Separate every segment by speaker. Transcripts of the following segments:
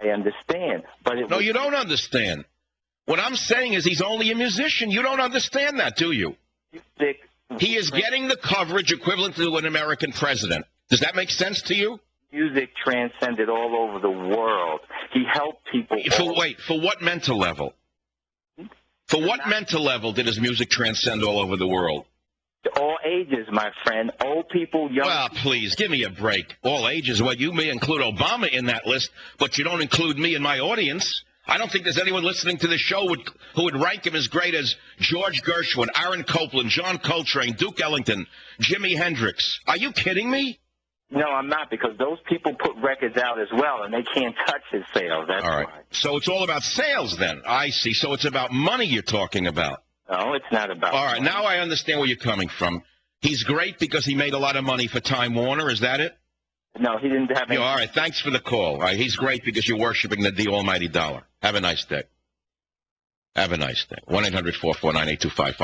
Speaker 1: I understand. But
Speaker 2: No, you don't understand. What I'm saying is he's only a musician. You don't understand that, do you?
Speaker 1: music.
Speaker 2: He is getting the coverage equivalent to an American president. Does that make sense to you?
Speaker 1: Music transcended all over the world. He helped people.
Speaker 2: For what mental level? For what mental level did his music transcend all over the world?
Speaker 1: All ages, my friend. Old people, young
Speaker 2: Well, please, give me a break. All ages. Well, you may include Obama in that list, but you don't include me in my audience. I don't think there's anyone listening to this show who would rank him as great as George Gershwin, Aaron Copland, John Coltrane, Duke Ellington, Jimi Hendrix. Are you kidding me?
Speaker 1: No, I'm not, because those people put records out as well, and they can't touch his sales. That's
Speaker 2: all right.
Speaker 1: why.
Speaker 2: So it's all about sales then. I see. So it's about money you're talking about.
Speaker 1: No, it's not about
Speaker 2: All right.
Speaker 1: money.
Speaker 2: Now I understand where you're coming from. He's great because he made a lot of money for Time Warner. Is that it?
Speaker 1: No, he didn't have any.
Speaker 2: All right. Thanks for the call. All right. He's great because you're worshiping the almighty dollar. Have a nice day. Have a nice day. 1-800-449-8255,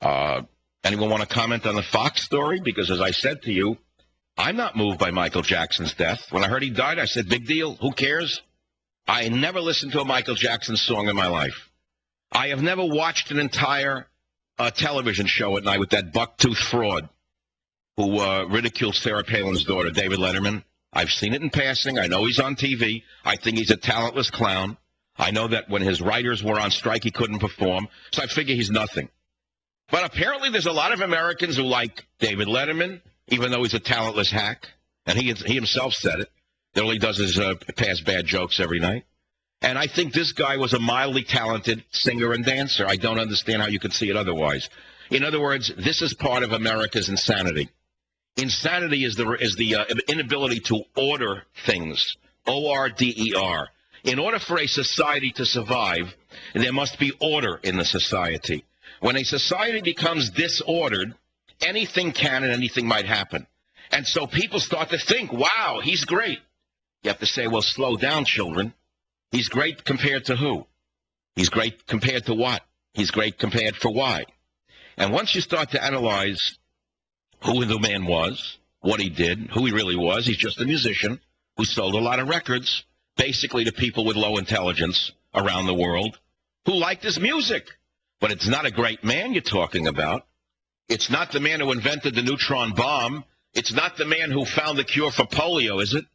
Speaker 2: michaelsavage.com. Anyone want to comment on the Fox story? Because as I said to you, I'm not moved by Michael Jackson's death. When I heard he died, I said, big deal. Who cares? I never listened to a Michael Jackson song in my life. I have never watched an entire television show at night with that buck-toothed fraud who ridicules Sarah Palin's daughter, David Letterman. I've seen it in passing. I know he's on TV. I think he's a talentless clown. I know that when his writers were on strike, he couldn't perform. So I figure he's nothing. But apparently there's a lot of Americans who like David Letterman, even though he's a talentless hack. And he himself said it. That all he does is pass bad jokes every night. And I think this guy was a mildly talented singer and dancer. I don't understand how you could see it otherwise. In other words, this is part of America's insanity. Insanity is the inability to order things, O-R-D-E-R. In order for a society to survive, there must be order in the society. When a society becomes disordered, anything can and anything might happen. And so people start to think, wow, he's great. You have to say, well, slow down, children. He's great compared to who? He's great compared to what? He's great compared for why? And once you start to analyze who the man was, what he did, who he really was, he's just a musician who sold a lot of records, basically to people with low intelligence around the world who liked his music. But it's not a great man you're talking about. It's not the man who invented the neutron bomb. It's not the man who found the cure for polio, is it?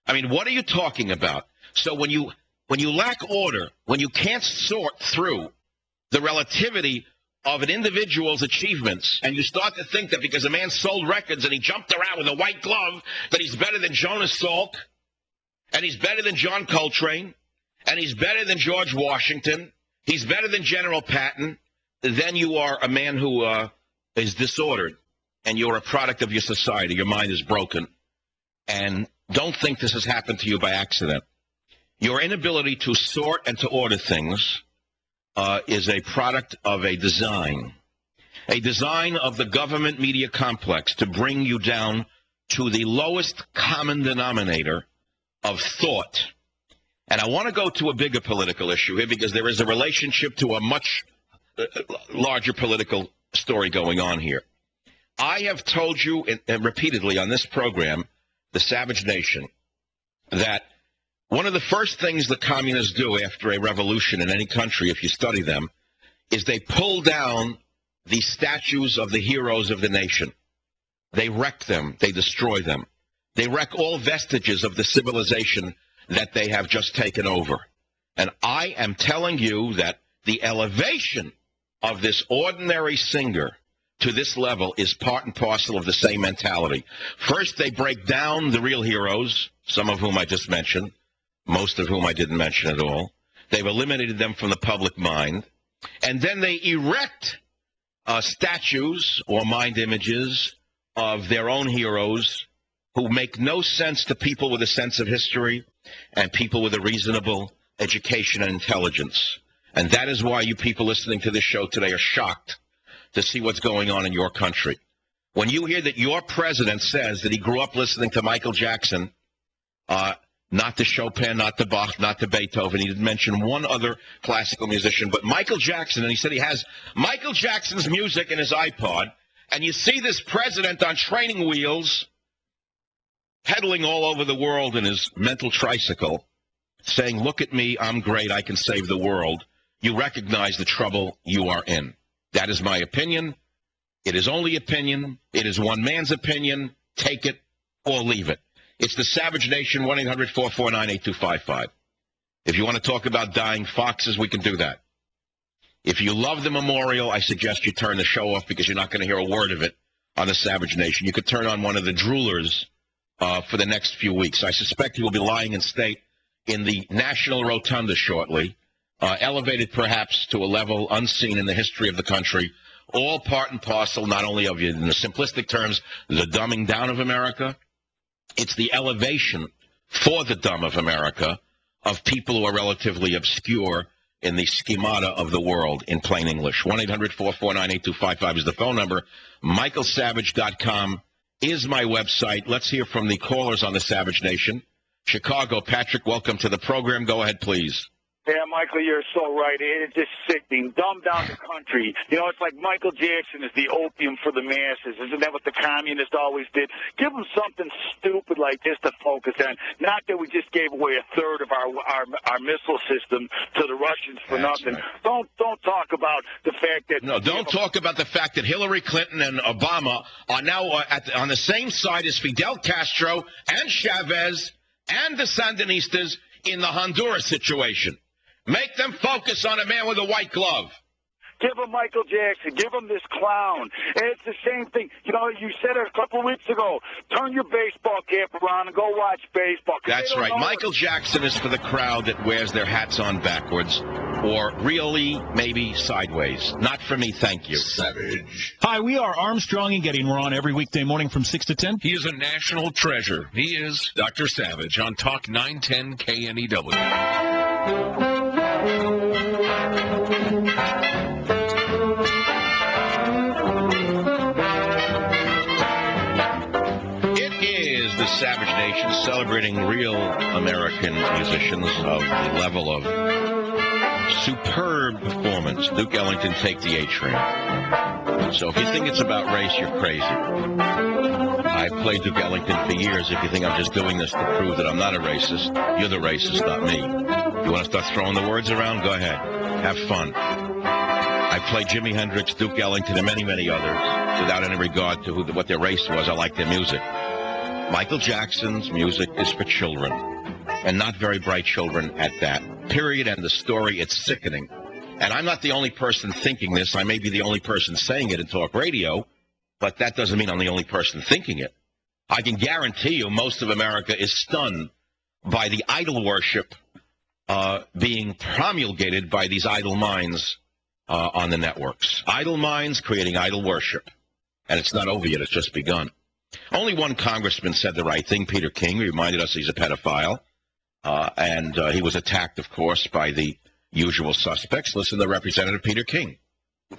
Speaker 2: I mean, what are you talking about? So when you lack order, when you can't sort through the relativity of an individual's achievements, and you start to think that because a man sold records and he jumped around with a white glove, that he's better than Jonas Salk, and he's better than John Coltrane, and he's better than George Washington, he's better than General Patton, then you are a man who is disordered, and you're a product of your society. Your mind is broken. And don't think this has happened to you by accident. Your inability to sort and to order things is a product of a design of the government media complex to bring you down to the lowest common denominator of thought. And I want to go to a bigger political issue here because there is a relationship to a much larger political story going on here. I have told you repeatedly on this program, The Savage Nation, that one of the first things the communists do after a revolution in any country, if you study them, is they pull down the statues of the heroes of the nation. They wreck them. They destroy them. They wreck all vestiges of the civilization that they have just taken over. And I am telling you that the elevation of this ordinary singer to this level is part and parcel of the same mentality. First, they break down the real heroes, some of whom I just mentioned, most of whom I didn't mention at all. They've eliminated them from the public mind. And then they erect statues or mind images of their own heroes who make no sense to people with a sense of history and people with a reasonable education and intelligence. And that is why you people listening to this show today are shocked to see what's going on in your country. When you hear that your president says that he grew up listening to Michael Jackson, not to Chopin, not to Bach, not to Beethoven, he didn't mention one other classical musician, but Michael Jackson, and he said he has Michael Jackson's music in his iPod, and you see this president on training wheels pedaling all over the world in his mental tricycle, saying, look at me, I'm great, I can save the world, you recognize the trouble you are in. That is my opinion. It is only opinion. It is one man's opinion. Take it or leave it. It's the Savage Nation, 1-800-449-8255. If you want to talk about dying foxes, we can do that. If you love the memorial, I suggest you turn the show off because you're not going to hear a word of it on the Savage Nation. You could turn on one of the droolers for the next few weeks. I suspect he will be lying in state in the National Rotunda shortly, elevated perhaps to a level unseen in the history of the country, all part and parcel not only of, in the simplistic terms, the dumbing down of America, it's the elevation for the dumb of America of people who are relatively obscure in the schemata of the world, in plain English. 1-800-449-8255 is the phone number. MichaelSavage.com is my website. Let's hear from the callers on the Savage Nation. Chicago, Patrick, welcome to the program. Go ahead, please.
Speaker 3: Yeah, Michael, you're so right. It's just sickening. Dumb down the country. You know, it's like Michael Jackson is the opium for the masses. Isn't that what the communists always did? Give them something stupid like this to focus on. Not that we just gave away a third of our missile system to the Russians for nothing. Right. Don't talk about the fact that...
Speaker 2: No, don't talk about the fact that Hillary Clinton and Obama are now on the same side as Fidel Castro and Chavez and the Sandinistas in the Honduras situation. Make them focus on a man with a white glove.
Speaker 3: Give him Michael Jackson. Give him this clown. And it's the same thing. You know, you said it a couple of weeks ago. Turn your baseball cap around and go watch baseball.
Speaker 2: That's right. Michael Jackson is for the crowd that wears their hats on backwards or really maybe sideways. Not for me, thank you.
Speaker 4: Savage.
Speaker 5: Hi, we are Armstrong and Getty. We're on every weekday morning from 6 to 10.
Speaker 4: He is a national treasure. He is Dr. Savage on Talk 910 KNEW.
Speaker 2: Savage Nation celebrating real American musicians of the level of superb performance. Duke Ellington, Take the A Train. So if you think it's about race, you're crazy. I've played Duke Ellington for years. If you think I'm just doing this to prove that I'm not a racist, you're the racist, not me. You want to start throwing the words around? Go ahead. Have fun. I played Jimi Hendrix, Duke Ellington, and many, many others without any regard to what their race was. I like their music. Michael Jackson's music is for children, and not very bright children at that. Period. And the story, it's sickening. And I'm not the only person thinking this. I may be the only person saying it in talk radio, but that doesn't mean I'm the only person thinking it. I can guarantee you most of America is stunned by the idol worship being promulgated by these idle minds on the networks. Idle minds creating idol worship. And it's not over yet. It's just begun. Only one congressman said the right thing, Peter King. He reminded us he's a pedophile. And he was attacked, of course, by the usual suspects. Listen to Representative Peter King.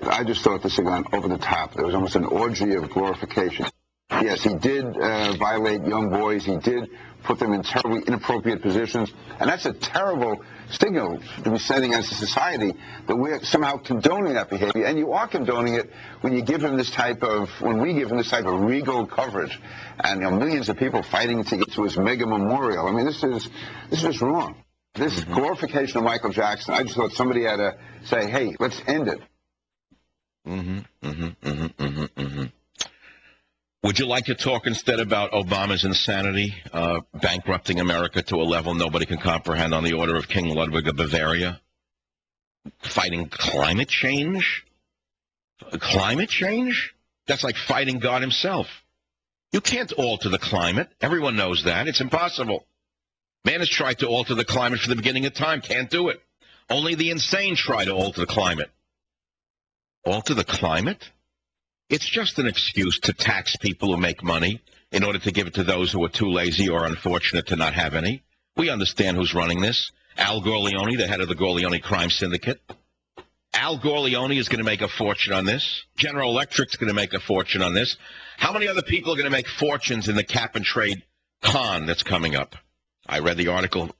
Speaker 6: I just thought this had gone over the top. There was almost an orgy of glorification. Yes, he did violate young boys. He did put them in terribly inappropriate positions. And that's a terrible signal to be sending as a society that we're somehow condoning that behavior. And you are condoning it when you give him this type of, when we give him this type of regal coverage. And millions of people fighting to get to his mega memorial. I mean, this is just wrong. This glorification of Michael Jackson, I just thought somebody had to say, hey, let's end it.
Speaker 2: Would you like to talk instead about Obama's insanity, bankrupting America to a level nobody can comprehend on the order of King Ludwig of Bavaria? Fighting climate change? Climate change? That's like fighting God himself. You can't alter the climate. Everyone knows that. It's impossible. Man has tried to alter the climate from the beginning of time. Can't do it. Only the insane try to alter the climate. Alter the climate? It's just an excuse to tax people who make money in order to give it to those who are too lazy or unfortunate to not have any. We understand who's running this. Al Corleone, the head of the Corleone crime syndicate. Al Corleone is going to make a fortune on this. General Electric's going to make a fortune on this. How many other people are going to make fortunes in the cap-and-trade con that's coming up? I read the article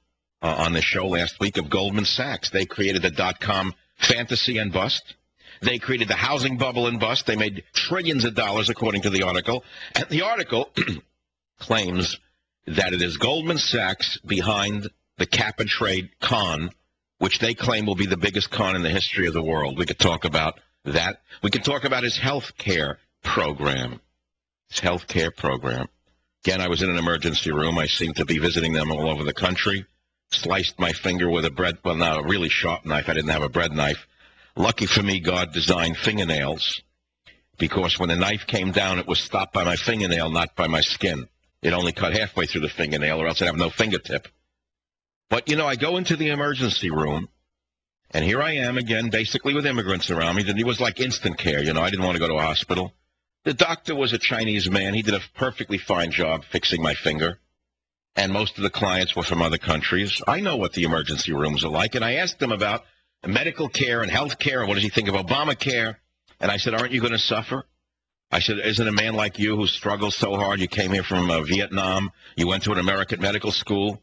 Speaker 2: on the show last week of Goldman Sachs. They created the dot-com fantasy and bust. They created the housing bubble and bust. They made trillions of dollars, according to the article. And the article claims that it is Goldman Sachs behind the cap and trade con, which they claim will be the biggest con in the history of the world. We could talk about that. We could talk about his health care program. His health care program. Again, I was in an emergency room. I seem to be visiting them all over the country. Sliced my finger with a really sharp knife. I didn't have a bread knife. Lucky for me, God designed fingernails, because when the knife came down, it was stopped by my fingernail, not by my skin. It only cut halfway through the fingernail, or else I'd have no fingertip. But, I go into the emergency room, and here I am again, basically with immigrants around me. It was like instant care, I didn't want to go to a hospital. The doctor was a Chinese man. He did a perfectly fine job fixing my finger. And most of the clients were from other countries. I know what the emergency rooms are like. And I asked them about medical care and health care, and what does he think of Obamacare? And I said, aren't you going to suffer? I said, isn't a man like you who struggles so hard? You came here from Vietnam. You went to an American medical school.